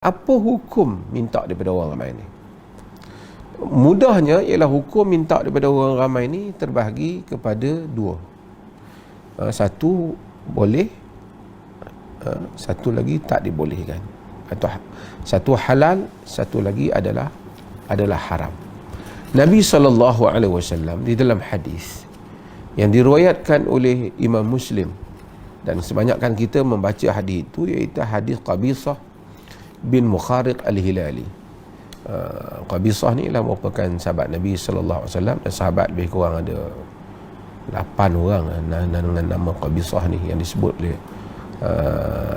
Apa hukum minta daripada orang ramai ni? Mudahnya ialah hukum minta daripada orang ramai ni terbahagi kepada dua. Satu boleh, satu lagi tak dibolehkan. Atau satu halal, satu lagi adalah haram. Nabi SAW di dalam hadis yang diriwayatkan oleh Imam Muslim, dan sebanyakkan kita membaca hadis itu, iaitu hadis Qabisah bin Mukhariq al-Hilali. Qabisah ni lah merupakan sahabat Nabi SAW, dan sahabat lebih kurang ada 8 orang dengan nama Qabisah ni yang disebut oleh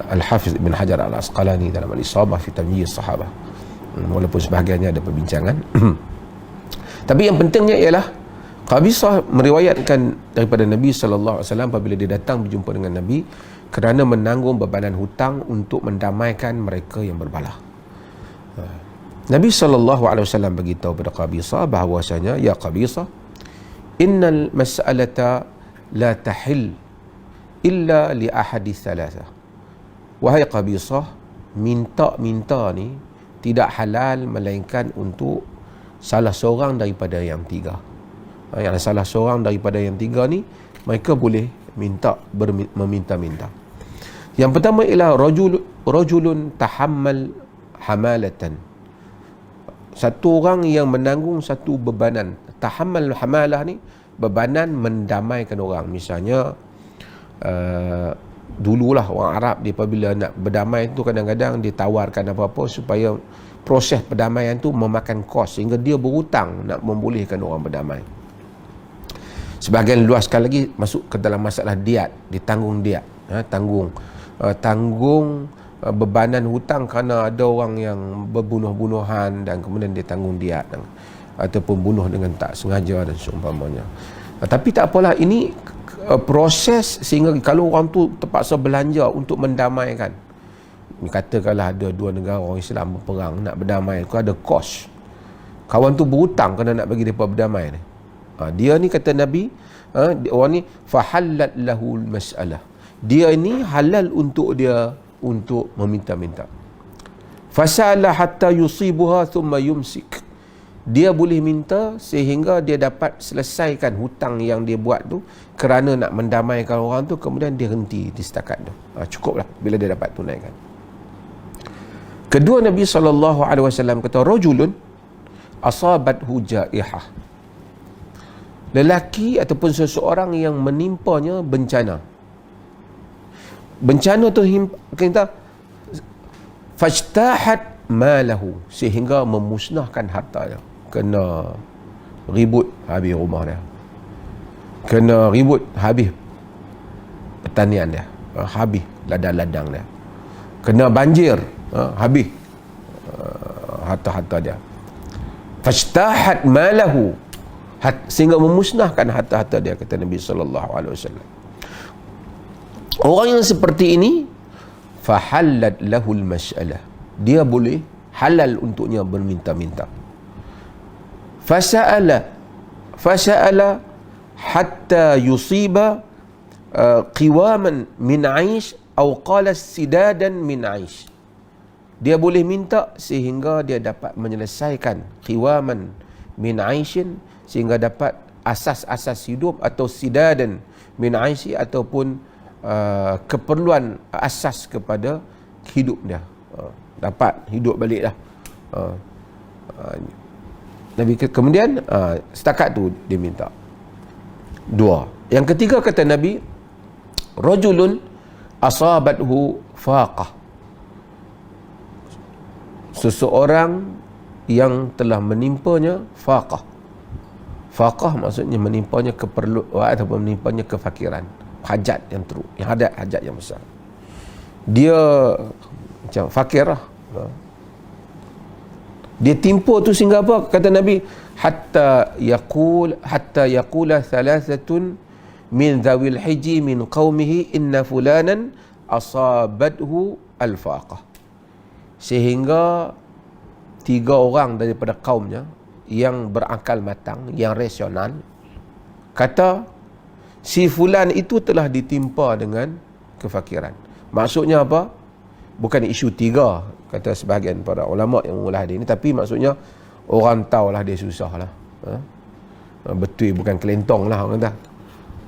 Al-Hafiz Ibn Hajar Al-Asqalani dalam Al-Isabah fi Tamyiz Sahabah, walaupun sebahagiannya ada perbincangan. Tapi yang pentingnya ialah Qabisah meriwayatkan daripada Nabi SAW apabila dia datang berjumpa dengan Nabi kerana menanggung bebanan hutang untuk mendamaikan mereka yang berbalah. Nabi SAW beritahu kepada Qabisah bahawasanya, ya Qabisah, innal mas'alata la tahil illa li ahadis thalatha. Wahai Qabisah, minta ni tidak halal melainkan untuk salah seorang daripada yang tiga. Yang salah seorang daripada yang tiga ni mereka boleh meminta-minta. Yang pertama ialah rajulun tahammal hamalatan. Satu orang yang menanggung satu bebanan. Tahammal hamalah ni bebanan mendamaikan orang. Misalnya dululah orang Arab dia apabila nak berdamai tu kadang-kadang dia tawarkan apa-apa supaya proses perdamaian tu memakan kos sehingga dia berhutang nak membolehkan orang berdamai. Sebahagian luaskan lagi masuk ke dalam masalah diat, ditanggung diat, tanggung bebanan hutang kerana ada orang yang berbunuh-bunuhan dan kemudian dia tanggung diat, ataupun bunuh dengan tak sengaja dan seumpamanya. Tapi tak apalah, ini proses sehingga kalau orang tu terpaksa belanja untuk mendamaikan, katakanlah ada dua negara orang Islam berperang nak berdamai, ada kos, kawan tu berhutang kerana nak bagi mereka berdamai ni. Dia ni kata Nabi, orang ni fahallat lahul mas'alah, dia ini halal untuk dia untuk meminta-minta. Fasala hatta yusibuha thumma yumsik, dia boleh minta sehingga dia dapat selesaikan hutang yang dia buat tu kerana nak mendamaikan orang tu, kemudian dia henti di setakat tu. Cukuplah bila dia dapat tunaikan. Kedua, Nabi SAW kata rajulun asabathu jaihah, lelaki ataupun seseorang yang menimpanya bencana. Bencana tu kita fajtahat malahu, sehingga memusnahkan hartanya. Kena ribut habis rumah dia, kena ribut habis pertanian dia, habis ladang-ladang dia, kena banjir, habis harta-harta dia. Fajtahat malahu, sehingga memusnahkan harta-harta dia, kata Nabi SAW. Orang yang seperti ini fahallat lahul mas'alah, dia boleh halal untuknya berminta-minta. Fasa'ala hatta yusiba qiwaman min 'aish atau qala sidadan min 'aish, dia boleh minta sehingga dia dapat menyelesaikan qiwaman min 'aishin, sehingga dapat asas-asas hidup, atau sidadan min 'aishi, ataupun keperluan asas kepada hidup dia, dapat hidup balik dah. Nabi kemudian setakat tu dia minta. Dua. Yang ketiga kata Nabi, rajulun asabathu faqah, seseorang yang telah menimpanya faqah. Faqah maksudnya menimpanya keperluan ataupun menimpanya kefakiran, hajat yang teruk, yang ada hajat yang besar. Dia macam fakir lah. Dia timpa tu sehingga apa? Kata Nabi, hatta yaqula thalathatun min dhawil hijji min qaumihi inna fulanan asabathu al-faqah, sehingga 3 orang daripada kaumnya yang berakal matang, yang rasional, kata si fulan itu telah ditimpa dengan kefakiran. Maksudnya apa? bukan isu tiga, kata sebahagian para ulama yang mengulas hadis ni, tapi maksudnya orang tahulah dia susah lah. Betul, bukan kelentong lah orang kata.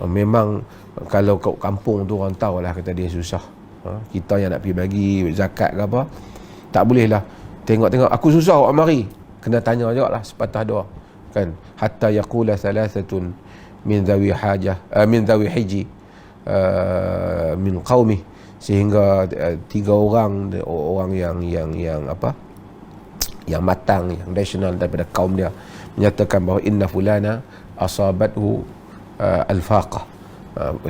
Memang kalau kat kampung tu orang tahulah kata dia susah. Kita yang nak pergi bagi zakat ke apa, tak boleh lah tengok-tengok aku susah awak mari, kena tanya juga lah sepatah dua kan, hatta yaqula thalathatun min dhawi hajah min dhawi hiji min qaumi, sehingga tiga orang yang apa, yang matang, yang rasional daripada kaum dia menyatakan bahawa inna fulana asabathu al-faqah,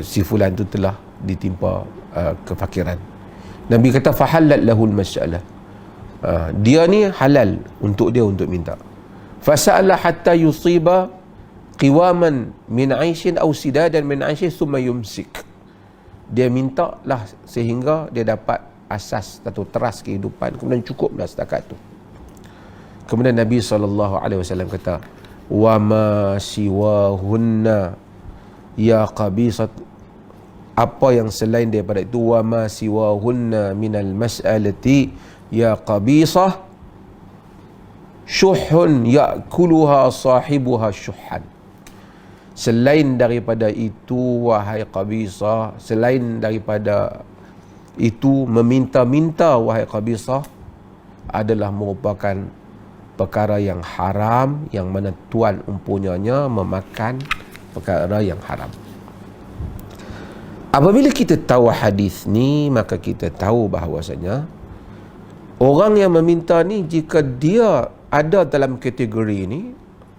si fulan tu telah ditimpa kefakiran. Nabi kata fahallat lahul mas'alah, dia ni halal untuk dia untuk minta. Fasa'ala hatta yusiba qiwaman min 'aishin aw sidadan min 'aishin thumma yumsik. Dia minta lah sehingga dia dapat asas atau teras kehidupan, kemudian cukuplah setakat tu. Kemudian Nabi SAW kata, wa ma siwahunna ya qabisat, apa yang selain daripada itu, wa ma siwahunna minal mas'alati ya qabisah syuhun ya'kuluha sahibuha syuhan. Selain daripada itu wahai qabisah, selain daripada itu meminta-minta wahai qabisah adalah merupakan perkara yang haram, yang mana tuan mempunyanya memakan perkara yang haram. Apabila kita tahu hadis ni, maka kita tahu bahawasanya orang yang meminta ni, jika dia ada dalam kategori ni,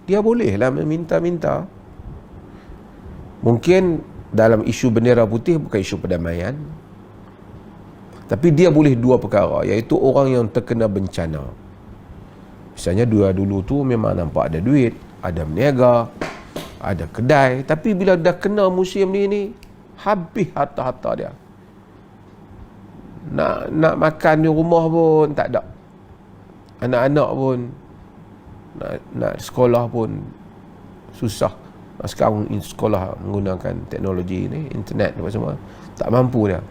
dia bolehlah meminta-minta. Mungkin dalam isu bendera putih bukan isu perdamaian, tapi dia boleh dua perkara, iaitu orang yang terkena bencana. Misalnya dulu tu memang nampak ada duit, ada berniaga, ada kedai, tapi bila dah kena musim ni habis harta-harta dia. Nak makan di rumah pun tak ada. Anak-anak pun nak sekolah pun susah. Sekarang sekolah menggunakan teknologi ni, internet apa semua, tak mampu dia.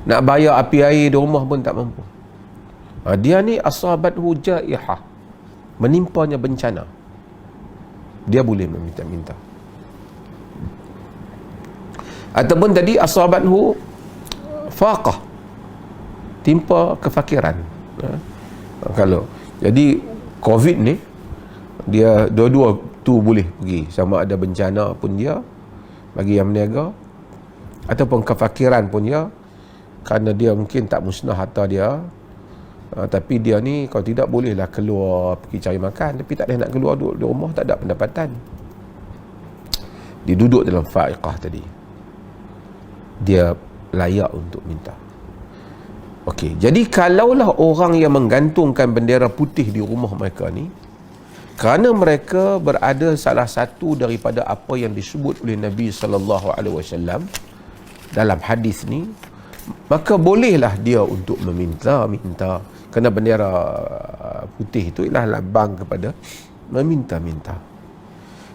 Nak bayar api air di rumah pun tak mampu. Dia ni asabathu jaihah, menimpanya bencana, dia boleh meminta-minta. Ataupun tadi asabathu faqah, timpa kefakiran. Kalau jadi COVID ni, dia dua-dua tu boleh pergi, sama ada bencana pun dia bagi yang berniaga, ataupun kefakiran pun dia, kerana dia mungkin tak musnah harta dia, tapi dia ni kalau tidak bolehlah keluar pergi cari makan, tapi tak boleh nak keluar, duduk di rumah tak ada pendapatan. Dia duduk dalam fa'iqah tadi, dia layak untuk minta. Okey, jadi kalaulah orang yang menggantungkan bendera putih di rumah mereka ni kerana mereka berada salah satu daripada apa yang disebut oleh Nabi SAW dalam hadis ni, maka bolehlah dia untuk meminta-minta, kerana bendera putih itu ialah lambang kepada meminta-minta.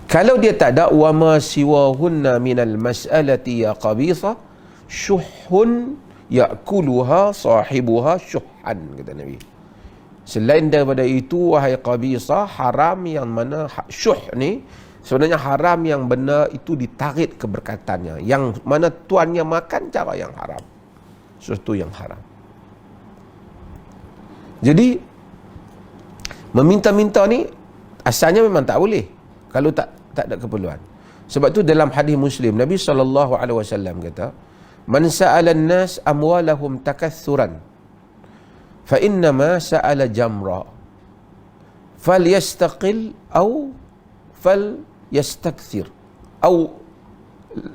Kalau dia tak ada, wa ma siwahunna minal mas'alati ya qabisa syuhun ya'kuluha sahibuha syuhan, kata Nabi. Selain daripada itu wahai qabisa, haram yang mana syuh ni sebenarnya haram yang benar itu ditarik keberkatannya, yang mana tuannya makan cara yang haram, sesuatu yang haram. Jadi meminta-minta ni asalnya memang tak boleh kalau tak ada keperluan. Sebab tu dalam hadis Muslim Nabi SAW kata, man sa'ala an-nas amwalahum takathuran fa innama sa'ala jamra falyastaqil aw falyastakthir aw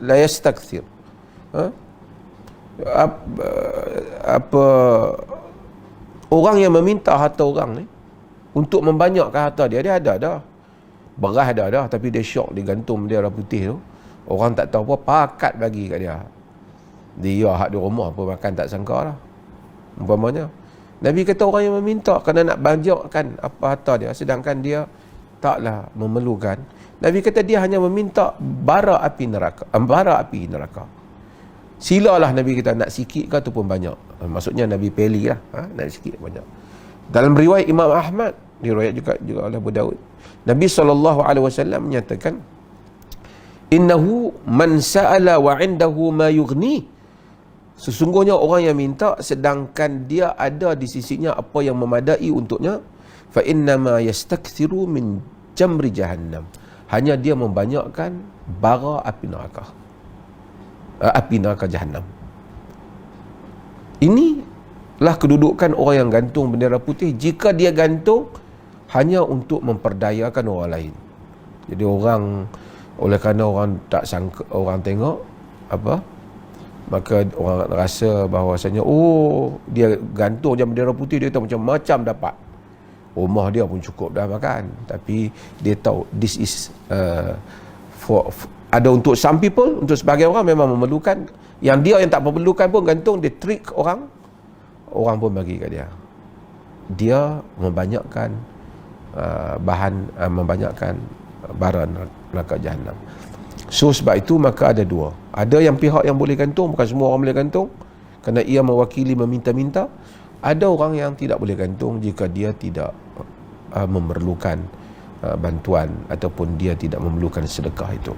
la yastakthir. Apa orang yang meminta harta orang ni untuk membanyakkan harta dia ada dah. Beras ada dah, tapi dia syok digantung bendera putih tu. Orang tak tahu apa, pakat bagi kat dia. Dia hak di rumah pun makan tak sangka lah. Umpamanya Nabi kata orang yang meminta kerana nak banyakkan apa harta dia, sedangkan dia taklah memerlukan. Nabi kata dia hanya meminta bara api neraka. Silalah Nabi kita nak sikit ke ataupun banyak. Maksudnya Nabi pilih lah, nak sikit banyak. Dalam riwayat Imam Ahmad, riwayat juga oleh Abu Daud, Nabi SAW menyatakan, innahu man sa'ala wa indahu ma yughni, sesungguhnya orang yang minta sedangkan dia ada di sisinya apa yang memadai untuknya, fa innama yastakthiru min jamri jahannam, hanya dia membanyakkan bara api neraka jahannam. Inilah kedudukan orang yang gantung bendera putih jika dia gantung hanya untuk memperdayakan orang lain. Jadi oleh kerana orang tak sangka, orang tengok apa, maka orang rasa bahawasanya dia gantung je bendera putih, dia tahu macam dapat, rumah dia pun cukup dah makan. Tapi dia tahu this is ada untuk some people, untuk sebahagian orang memang memerlukan, yang tak memerlukan pun gantung, dia trick orang pun bagi kat dia membanyakkan membanyakkan bara neraka jahanam. So sebab itu maka ada dua, ada yang pihak yang boleh gantung, bukan semua orang boleh gantung kerana ia mewakili meminta-minta. Ada orang yang tidak boleh gantung jika dia tidak memerlukan bantuan ataupun dia tidak memerlukan sedekah itu.